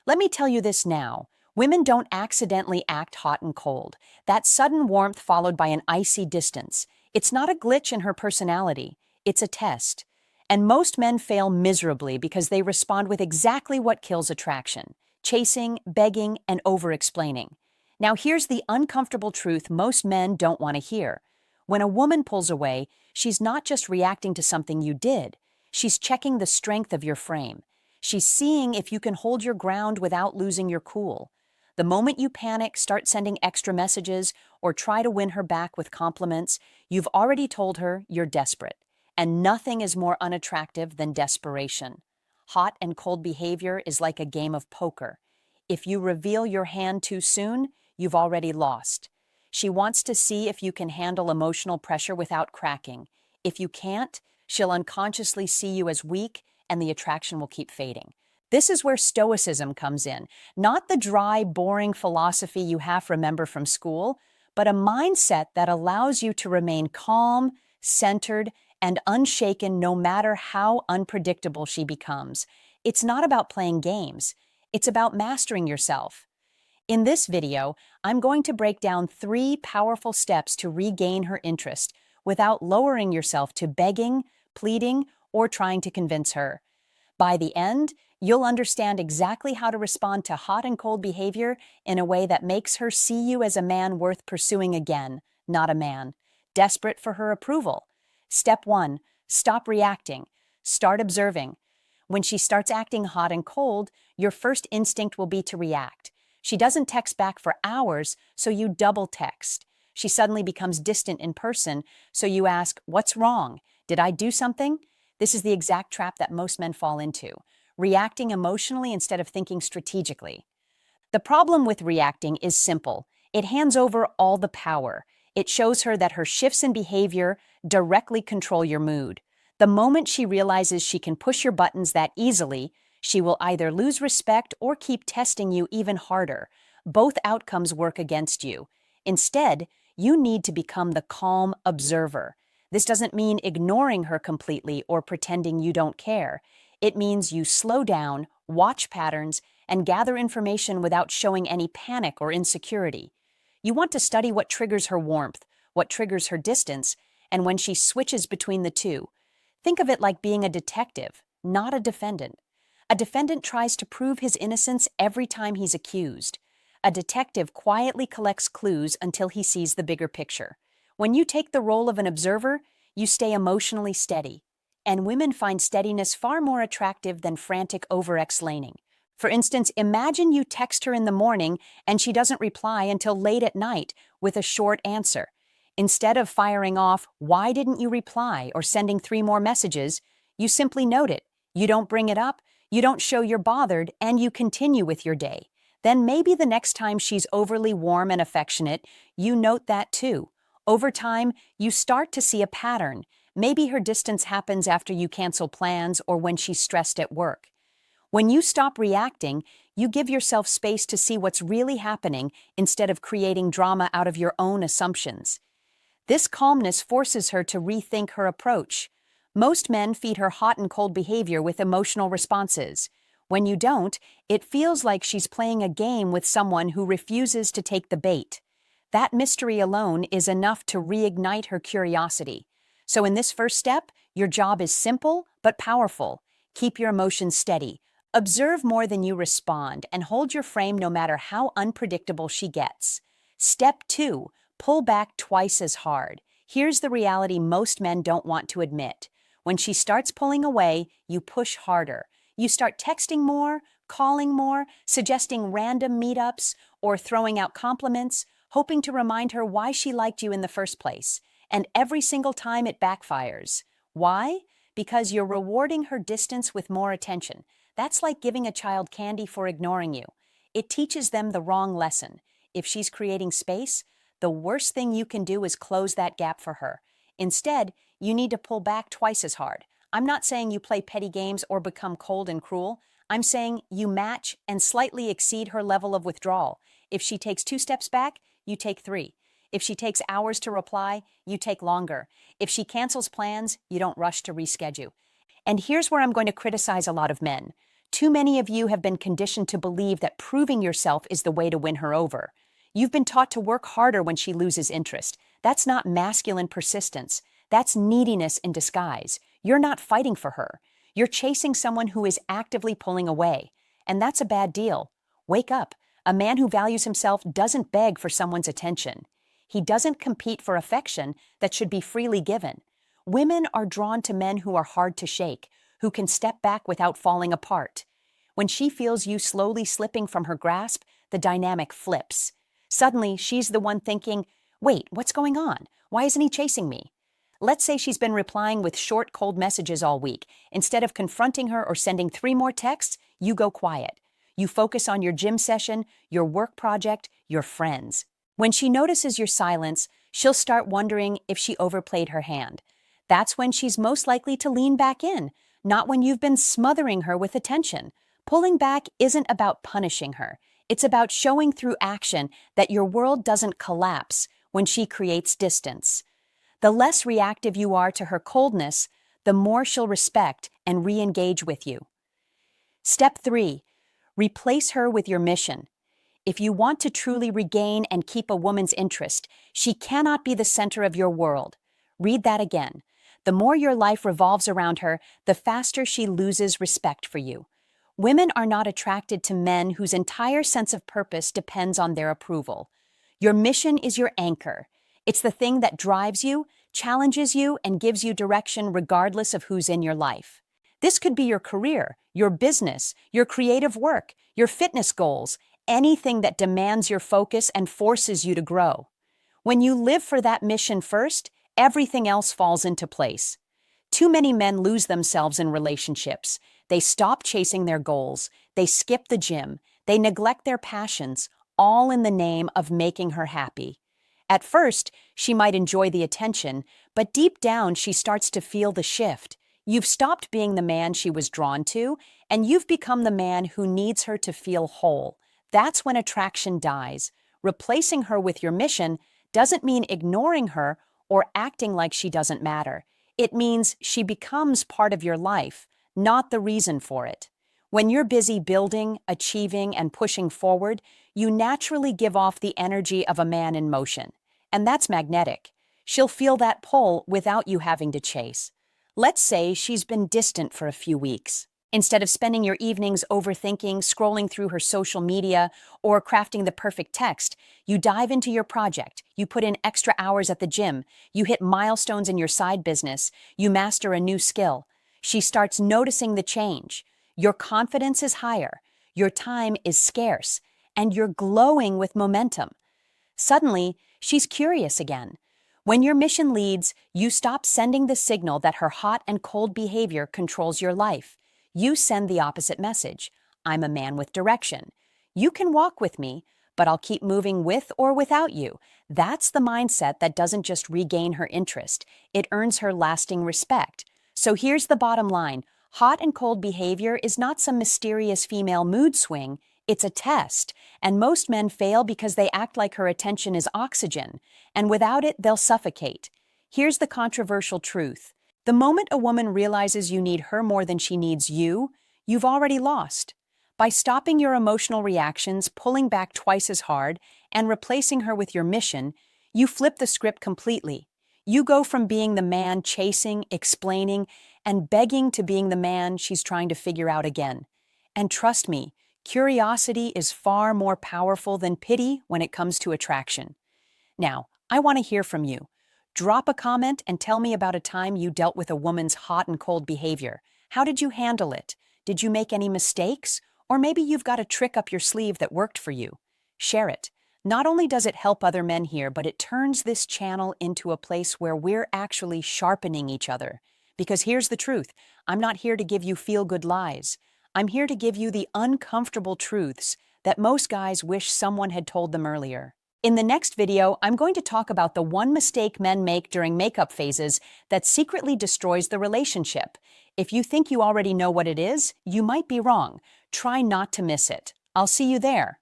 Let me tell you this now. Women don't accidentally act hot and cold. That sudden warmth followed by an icy distance. It's not a glitch in her personality. It's a test. And most men fail miserably because they respond with exactly what kills attraction: chasing, begging, and over-explaining. Now here's the uncomfortable truth most men don't want to hear. When a woman pulls away, she's not just reacting to something you did. She's checking the strength of your frame. She's seeing if you can hold your ground without losing your cool. The moment you panic, start sending extra messages, or try to win her back with compliments, you've already told her you're desperate. And nothing is more unattractive than desperation. Hot and cold behavior is like a game of poker. If you reveal your hand too soon, you've already lost. She wants to see if you can handle emotional pressure without cracking. If you can't, she'll unconsciously see you as weak, and the attraction will keep fading. This is where Stoicism comes in, not the dry, boring philosophy you half remember from school, but a mindset that allows you to remain calm, centered, and unshaken no matter how unpredictable she becomes. It's not about playing games. It's about mastering yourself. In this video, I'm going to break down 3 powerful steps to regain her interest without lowering yourself to begging, pleading, or trying to convince her. By the end, you'll understand exactly how to respond to hot and cold behavior in a way that makes her see you as a man worth pursuing again, not a man desperate for her approval. Step 1. Stop reacting. Start observing. When she starts acting hot and cold, your first instinct will be to react. She doesn't text back for hours, so you double text. She suddenly becomes distant in person, so you ask, "What's wrong? Did I do something?" This is the exact trap that most men fall into, reacting emotionally instead of thinking strategically. The problem with reacting is simple. It hands over all the power. It shows her that her shifts in behavior directly control your mood. The moment she realizes she can push your buttons that easily, she will either lose respect or keep testing you even harder. Both outcomes work against you. Instead, you need to become the calm observer. This doesn't mean ignoring her completely or pretending you don't care. It means you slow down, watch patterns, and gather information without showing any panic or insecurity. You want to study what triggers her warmth, what triggers her distance, and when she switches between the two. Think of it like being a detective, not a defendant. A defendant tries to prove his innocence every time he's accused. A detective quietly collects clues until he sees the bigger picture. When you take the role of an observer, you stay emotionally steady. And women find steadiness far more attractive than frantic over-explaining. For instance, imagine you text her in the morning and she doesn't reply until late at night with a short answer. Instead of firing off, "Why didn't you reply?" or sending 3 more messages, you simply note it. You don't bring it up, you don't show you're bothered, and you continue with your day. Then maybe the next time she's overly warm and affectionate, you note that too. Over time, you start to see a pattern. Maybe her distance happens after you cancel plans or when she's stressed at work. When you stop reacting, you give yourself space to see what's really happening instead of creating drama out of your own assumptions. This calmness forces her to rethink her approach. Most men feed her hot and cold behavior with emotional responses. When you don't, it feels like she's playing a game with someone who refuses to take the bait. That mystery alone is enough to reignite her curiosity. So in this first step, your job is simple but powerful. Keep your emotions steady. Observe more than you respond, and hold your frame no matter how unpredictable she gets. Step 2. Pull back twice as hard. Here's the reality most men don't want to admit. When she starts pulling away, you push harder. You start texting more, calling more, suggesting random meetups, or throwing out compliments, hoping to remind her why she liked you in the first place. And every single time it backfires. Why? Because you're rewarding her distance with more attention. That's like giving a child candy for ignoring you. It teaches them the wrong lesson. If she's creating space, the worst thing you can do is close that gap for her. Instead, you need to pull back twice as hard. I'm not saying you play petty games or become cold and cruel. I'm saying you match and slightly exceed her level of withdrawal. If she takes 2 steps back, you take 3. If she takes hours to reply, you take longer. If she cancels plans, you don't rush to reschedule. And here's where I'm going to criticize a lot of men. Too many of you have been conditioned to believe that proving yourself is the way to win her over. You've been taught to work harder when she loses interest. That's not masculine persistence. That's neediness in disguise. You're not fighting for her. You're chasing someone who is actively pulling away. And that's a bad deal. Wake up. A man who values himself doesn't beg for someone's attention. He doesn't compete for affection that should be freely given. Women are drawn to men who are hard to shake, who can step back without falling apart. When she feels you slowly slipping from her grasp, the dynamic flips. Suddenly, she's the one thinking, wait, what's going on? Why isn't he chasing me? Let's say she's been replying with short, cold messages all week. Instead of confronting her or sending 3 more texts, you go quiet. You focus on your gym session, your work project, your friends. When she notices your silence, she'll start wondering if she overplayed her hand. That's when she's most likely to lean back in, not when you've been smothering her with attention. Pulling back isn't about punishing her. It's about showing through action that your world doesn't collapse when she creates distance. The less reactive you are to her coldness, the more she'll respect and re-engage with you. Step 3. Replace her with your mission. If you want to truly regain and keep a woman's interest, she cannot be the center of your world. Read that again. The more your life revolves around her, the faster she loses respect for you. Women are not attracted to men whose entire sense of purpose depends on their approval. Your mission is your anchor. It's the thing that drives you, challenges you, and gives you direction regardless of who's in your life. This could be your career, your business, your creative work, your fitness goals, anything that demands your focus and forces you to grow. When you live for that mission first, everything else falls into place. Too many men lose themselves in relationships. They stop chasing their goals. They skip the gym. They neglect their passions, all in the name of making her happy. At first, she might enjoy the attention, but deep down she starts to feel the shift. You've stopped being the man she was drawn to, and you've become the man who needs her to feel whole. That's when attraction dies. Replacing her with your mission doesn't mean ignoring her or acting like she doesn't matter. It means she becomes part of your life, not the reason for it. When you're busy building, achieving, and pushing forward, you naturally give off the energy of a man in motion. And that's magnetic. She'll feel that pull without you having to chase. Let's say she's been distant for a few weeks. Instead of spending your evenings overthinking, scrolling through her social media, or crafting the perfect text, you dive into your project, you put in extra hours at the gym, you hit milestones in your side business, you master a new skill. She starts noticing the change. Your confidence is higher, your time is scarce, and you're glowing with momentum. Suddenly, she's curious again. When your mission leads, you stop sending the signal that her hot and cold behavior controls your life. You send the opposite message. I'm a man with direction. You can walk with me, but I'll keep moving with or without you. That's the mindset that doesn't just regain her interest. It earns her lasting respect. So here's the bottom line. Hot and cold behavior is not some mysterious female mood swing. It's a test. And most men fail because they act like her attention is oxygen. And without it, they'll suffocate. Here's the controversial truth. The moment a woman realizes you need her more than she needs you, you've already lost. By stopping your emotional reactions, pulling back twice as hard, and replacing her with your mission, you flip the script completely. You go from being the man chasing, explaining, and begging to being the man she's trying to figure out again. And trust me, curiosity is far more powerful than pity when it comes to attraction. Now, I want to hear from you. Drop a comment and tell me about a time you dealt with a woman's hot and cold behavior. How did you handle it? Did you make any mistakes? Or maybe you've got a trick up your sleeve that worked for you. Share it. Not only does it help other men hear, but it turns this channel into a place where we're actually sharpening each other. Because here's the truth. I'm not here to give you feel-good lies. I'm here to give you the uncomfortable truths that most guys wish someone had told them earlier. In the next video, I'm going to talk about the one mistake men make during makeup phases that secretly destroys the relationship. If you think you already know what it is, you might be wrong. Try not to miss it. I'll see you there.